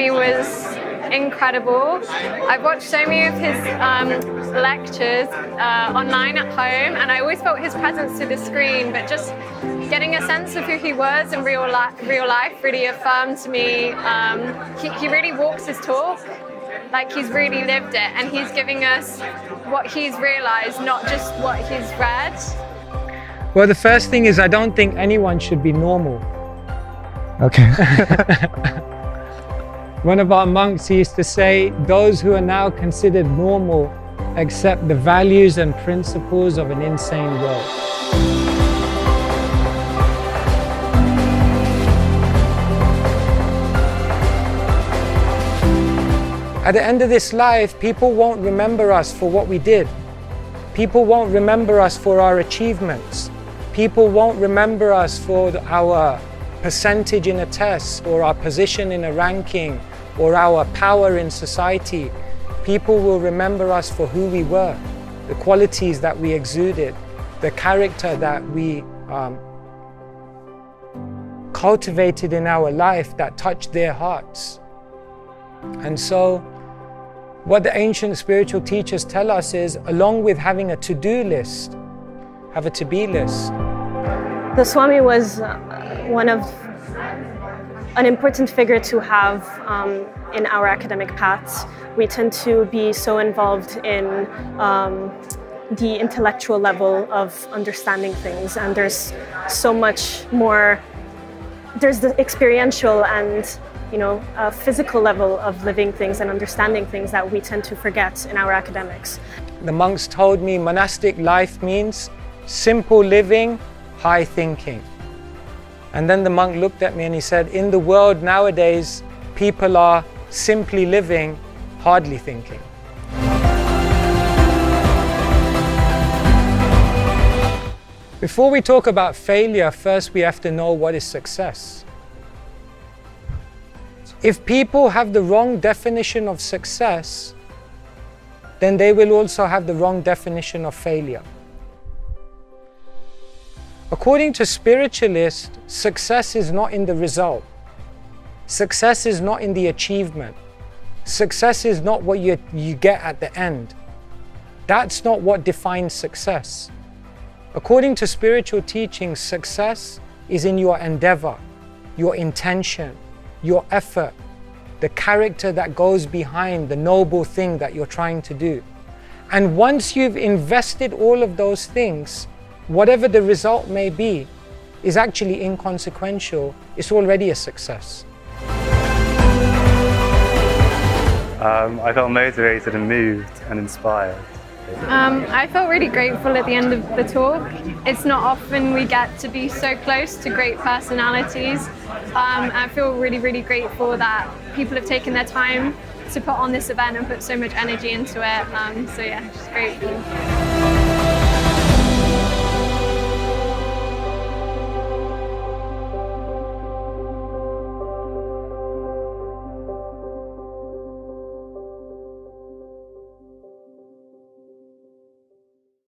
Swami was incredible. I've watched so many of his lectures online at home, and I always felt his presence through the screen, but just getting a sense of who he was in real life really affirmed to me. He really walks his talk, like he's really lived it, and he's giving us what he's realized, not just what he's read. Well, the first thing is I don't think anyone should be normal. Okay. One of our monks used to say, those who are now considered normal accept the values and principles of an insane world. At the end of this life, people won't remember us for what we did. People won't remember us for our achievements. People won't remember us for our percentage in a test, or our position in a ranking, or our power in society. People will remember us for who we were, the qualities that we exuded, the character that we cultivated in our life that touched their hearts. And so, what the ancient spiritual teachers tell us is, along with having a to-do list, have a to-be list. The Swami was an important figure to have in our academic paths. We tend to be so involved in the intellectual level of understanding things, and there's so much more. There's the experiential and physical level of living things and understanding things that we tend to forget in our academics. The monks told me monastic life means simple living, high thinking. And then the monk looked at me and he said, in the world nowadays, people are simply living, hardly thinking. Before we talk about failure, first we have to know what is success. If people have the wrong definition of success, then they will also have the wrong definition of failure. According to spiritualists, success is not in the result. Success is not in the achievement. Success is not what you get at the end. That's not what defines success. According to spiritual teachings, success is in your endeavor, your intention, your effort, the character that goes behind the noble thing that you're trying to do. And once you've invested all of those things, whatever the result may be, is actually inconsequential. It's already a success. I felt motivated and moved and inspired. I felt really grateful at the end of the talk. It's not often we get to be so close to great personalities. I feel really, really grateful that people have taken their time to put on this event and put so much energy into it. So yeah, just grateful.